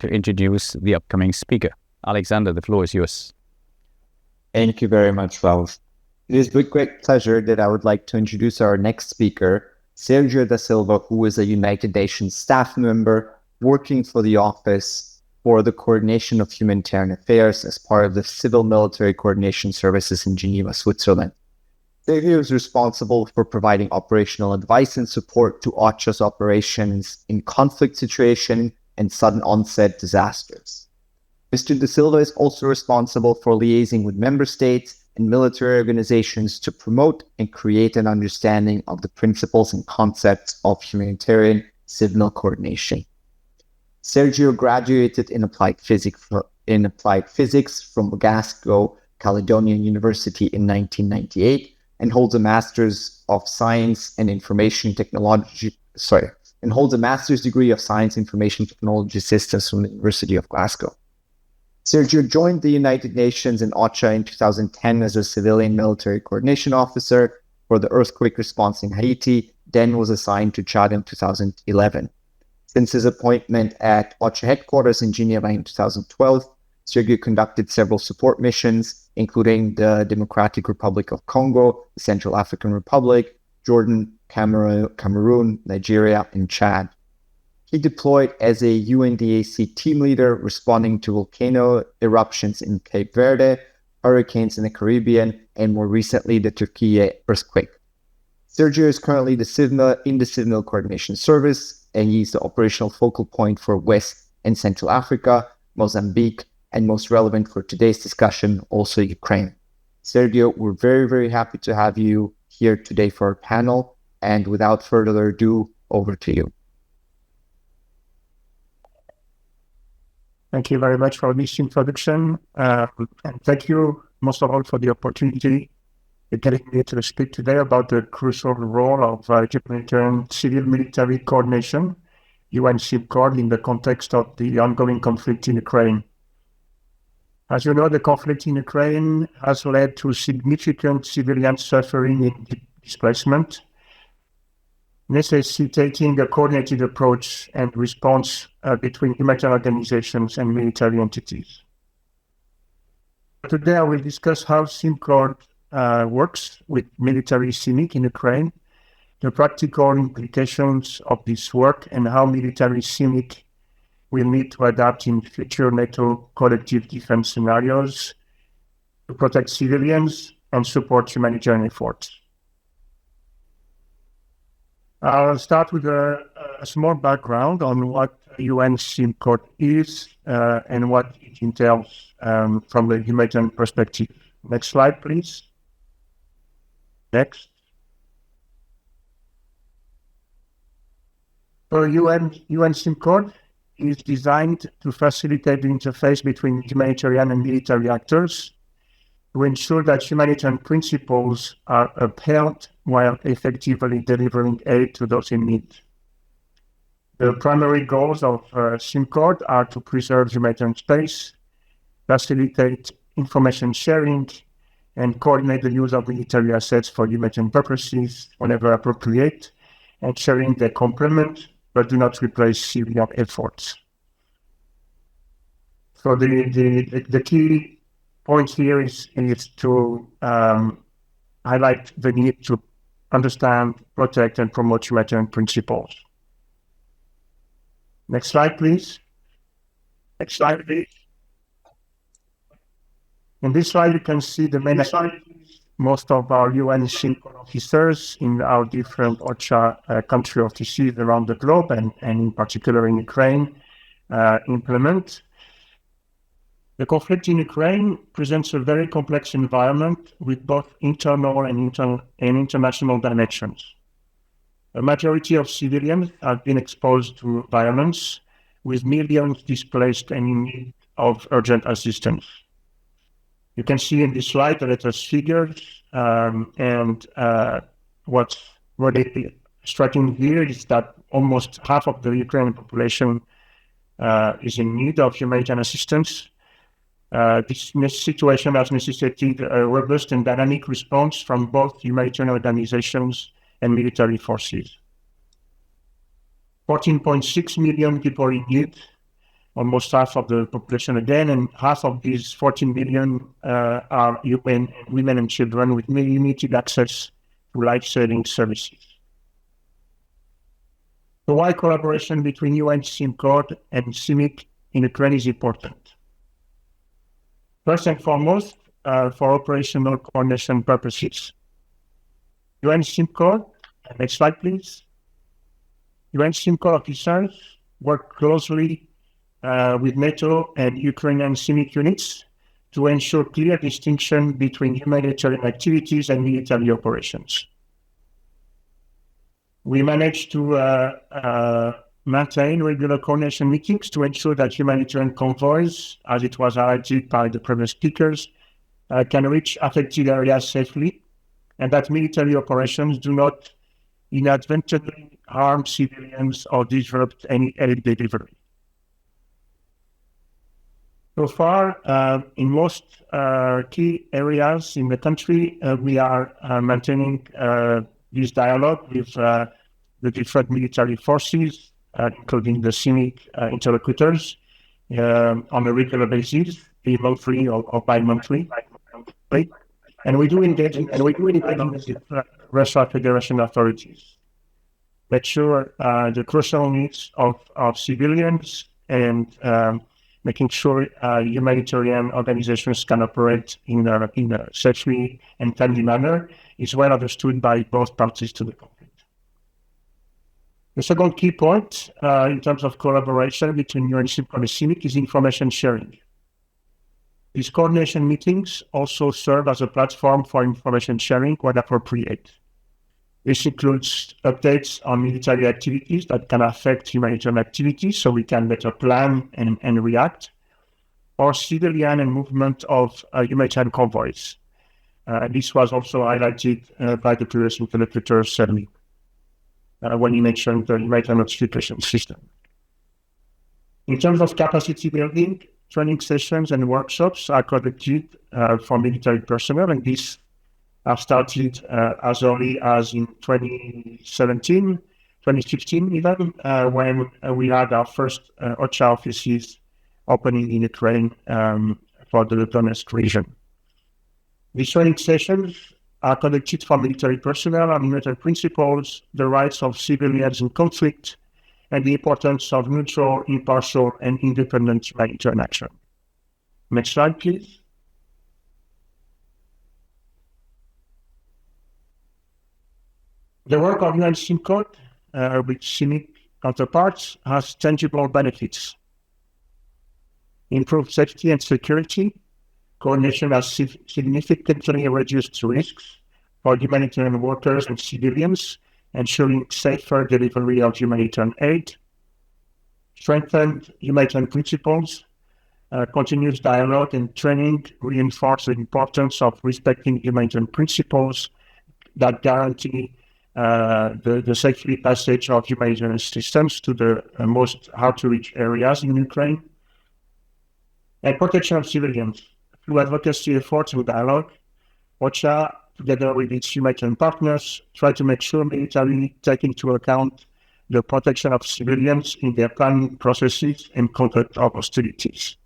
to introduce the upcoming speaker. Alexander, the floor is yours. Thank you very much, Ralph. It is with great pleasure that I would like to introduce our next speaker, Sergio da Silva, who is a United Nations staff member working for the Office for the Coordination of Humanitarian Affairs as part of the Civil Military Coordination Services in Geneva, Switzerland. Sergio is responsible for providing operational advice and support to OCHA's operations in conflict situation and sudden onset disasters. Mr. Da Silva is also responsible for liaising with member states and military organizations to promote and create an understanding of the principles and concepts of humanitarian civil coordination. Sergio graduated in applied physics from Glasgow Caledonian University in 1998 and holds a Master's of Science and Information Technology, and holds a Master's degree of Science Information Technology Systems from the University of Glasgow. Sergio joined the United Nations and OCHA in 2010 as a civilian military coordination officer for the earthquake response in Haiti, then was assigned to Chad in 2011. Since his appointment at OCHA headquarters in Geneva in 2012, Sergio conducted several support missions, including the Democratic Republic of Congo, the Central African Republic, Jordan, Cameroon, Nigeria, and Chad. He deployed as a UNDAC team leader responding to volcano eruptions in Cape Verde, hurricanes in the Caribbean, and more recently the Turkey earthquake. Sergio is currently in the Civil Coordination Service, and he's the operational focal point for West and Central Africa, Mozambique, and most relevant for today's discussion, also Ukraine. Sergio, we're very, very happy to have you here today for our panel. And without further ado, over to you. Thank you very much for this introduction. And thank you, most of all, for the opportunity of getting me to speak today about the crucial role of humanitarian civil-military coordination, UN-CIMCORD, in the context of the ongoing conflict in Ukraine. As you know, the conflict in Ukraine has led to significant civilian suffering and displacement, necessitating a coordinated approach and response between humanitarian organizations and military entities. Today, I will discuss how CIMCORD works with military CIMIC in Ukraine, the practical implications of this work, and how military CIMIC will need to adapt in future NATO collective defense scenarios to protect civilians and support humanitarian efforts. I'll start with a small background on what UN-CIMCORD is and what it entails from the humanitarian perspective. Next slide, please. Next. So UN-CIMCORD is designed to facilitate the interface between humanitarian and military actors to ensure that humanitarian principles are upheld while effectively delivering aid to those in need. The primary goals of CIMCORD are to preserve humanitarian space, facilitate information sharing, and coordinate the use of military assets for humanitarian purposes whenever appropriate, and sharing they complement but do not replace civilian efforts. So the key point here is to highlight the need to understand, protect, and promote humanitarian principles. Next slide, please. Next slide, please. In this slide, you can see the main most of our UN-CIMCORD officers in our different OCHA country offices around the globe, and in particular in Ukraine, implement. The conflict in Ukraine presents a very complex environment with both internal and international dimensions. A majority of civilians have been exposed to violence, with millions displaced and in need of urgent assistance. You can see in this slide the latest figures, and what's really striking here is that almost half of the Ukrainian population is in need of humanitarian assistance. This situation has necessitated a robust and dynamic response from both humanitarian organizations and military forces. 14.6 million people in need, almost half of the population again, and half of these 14 million are women and children with limited access to life-saving services. So why collaboration between UN SIMCORD and CIMIC in Ukraine is important? First and foremost, for operational coordination purposes. UN SIMCORD, next slide please. UN SIMCORD officers work closely with NATO and Ukrainian CIMIC units to ensure clear distinction between humanitarian activities and military operations. We managed to maintain regular coordination meetings to ensure that humanitarian convoys, as it was highlighted by the previous speakers, can reach affected areas safely, and that military operations do not inadvertently harm civilians or disrupt any aid delivery. So far, in most key areas in the country, we are maintaining this dialogue with the different military forces, including the CIMIC interlocutors, on a regular basis, be monthly or bi-monthly. And we do engage with Russia Federation authorities. Make sure the crucial needs of civilians and making sure humanitarian organizations can operate in a safely and timely manner is well understood by both parties to the conflict. The second key point in terms of collaboration between UNCIP and CIMIC is information sharing. These coordination meetings also serve as a platform for information sharing when appropriate. This includes updates on military activities that can affect humanitarian activities so we can better plan and react, or civilian and movement of humanitarian convoys. This was also highlighted by the previous interlocutor, Sergio, when he mentioned the humanitarian notification system. In terms of capacity building, training sessions and workshops are conducted for military personnel, and these have started as early as in 2017, 2015 even, when we had our first OCHA offices opening in Ukraine for the Donetsk region. These training sessions are conducted for military personnel on military principles, the rights of civilians in conflict, and the importance of neutral, impartial, and independent humanitarian action. Next slide, please. The work of UN SIMCORD with CIMIC counterparts has tangible benefits. Improved safety and security. Coordination has significantly reduced risks for humanitarian workers and civilians, ensuring safer delivery of humanitarian aid. Strengthened humanitarian principles. Continuous dialogue and training reinforce the importance of respecting humanitarian principles that guarantee the safe passage of humanitarian assistance to the most hard-to-reach areas in Ukraine. And protection of civilians. Through advocacy efforts and dialogue, OCHA, together with its humanitarian partners, try to make sure military take into account the protection of civilians in their planning processes and conduct of hostilities.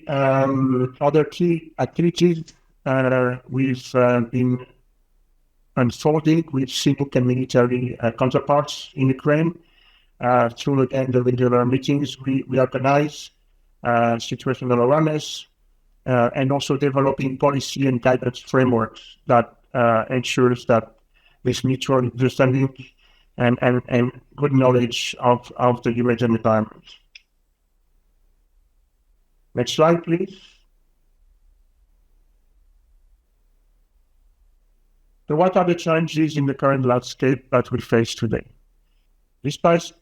Other key activities we've been unfolding with CIMIC and military counterparts in Ukraine. Through again the regular meetings we organize, situational awareness, and also developing policy and guidance frameworks that ensures that this mutual understanding and good knowledge of the humanitarian environment. Next slide, please. So what are the challenges in the current landscape that we face today? Despite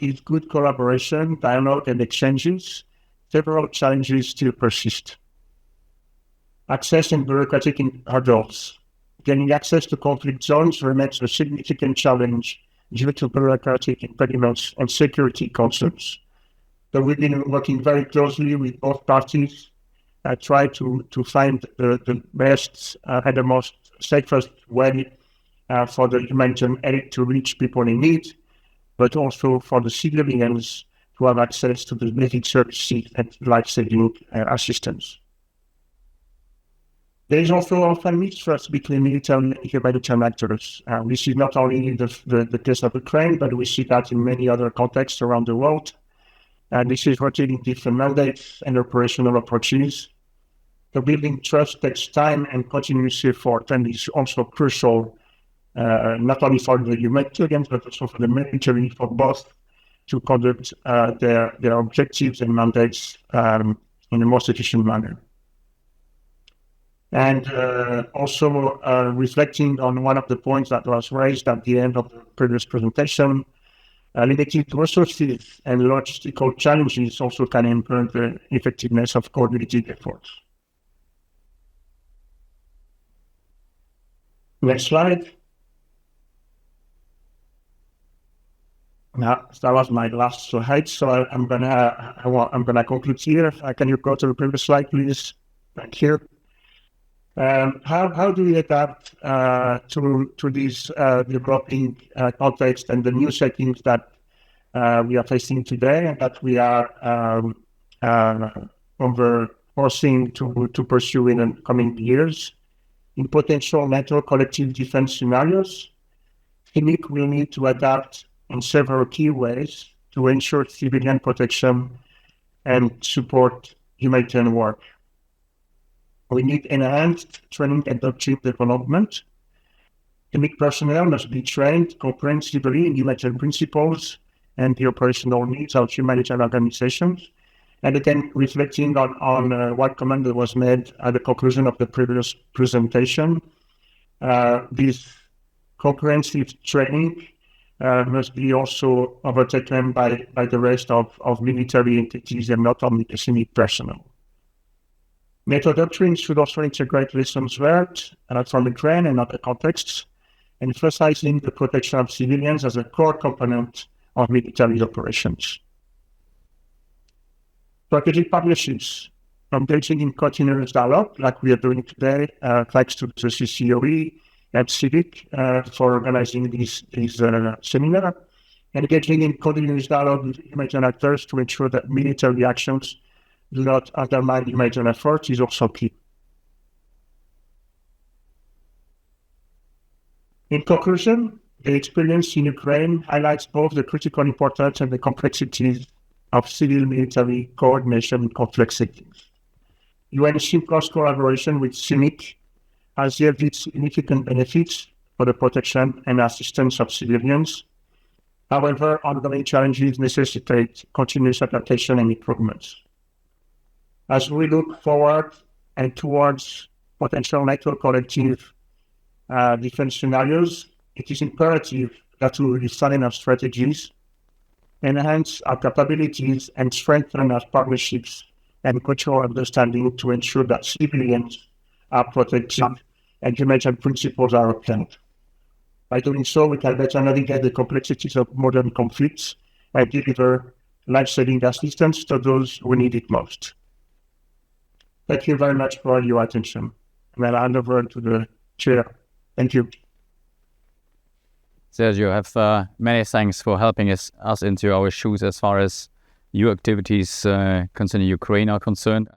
this good collaboration, dialogue, and exchanges, several challenges still persist. Access and bureaucratic hurdles. Gaining access to conflict zones remains a significant challenge due to bureaucratic impediments and security concerns. So we've been working very closely with both parties, try to find the best and the most safest way for the humanitarian aid to reach people in need, but also for the civilians to have access to the basic services and life-saving assistance. There is also often mistrust between military and humanitarian actors. This is not only the case of Ukraine, but we see that in many other contexts around the world. And this is rooted in different mandates and operational approaches. So building trust takes time and continuous effort, and is also crucial, not only for the humanitarians, but also for the military, for both to conduct their objectives and mandates in the most efficient manner. And also reflecting on one of the points that was raised at the end of the previous presentation, limited resources and logistical challenges also can impair the effectiveness of coordinated efforts. Next slide. Now, that was my last slide, so I'm gonna conclude here. Can you go to the previous slide, please? Thank you. How do we adapt to this developing context and the new settings that we are facing today, and that we are foreseen to pursue in the coming years? In potential NATO collective defense scenarios, CIMIC will need to adapt in several key ways to ensure civilian protection and support humanitarian work. We need enhanced training and doctrine development. CIMIC personnel must be trained comprehensively in humanitarian principles and the operational needs of humanitarian organizations. And again, reflecting on what comment that was made at the conclusion of the previous presentation, this comprehensive training must be also overtaken by the rest of military entities and not only the CIMIC personnel. NATO doctrine should also integrate lessons learned from Ukraine and other contexts, emphasizing the protection of civilians as a core component of military operations. Strategic partnerships, engaging in continuous dialogue like we are doing today, thanks to the CCOE and CIVIC for organizing this seminar, and engaging in continuous dialogue with humanitarian actors to ensure that military actions do not undermine humanitarian efforts is also key. In conclusion, the experience in Ukraine highlights both the critical importance and the complexities of civil-military coordination in complex settings. UNSC close collaboration with CIMIC has yielded significant benefits for the protection and assistance of civilians. However, ongoing challenges necessitate continuous adaptation and improvements. As we look forward and towards potential NATO collective defense scenarios, it is imperative that we refine our strategies, enhance our capabilities, and strengthen our partnerships and cultural understanding to ensure that civilians are protected and humanitarian principles are upheld. By doing so, we can better navigate the complexities of modern conflicts and deliver life-saving assistance to those who need it most. Thank you very much for your attention. I'll hand over to the chair. Thank you. Sergio, have many thanks for helping us into our shoes as far as your activities concerning Ukraine are concerned.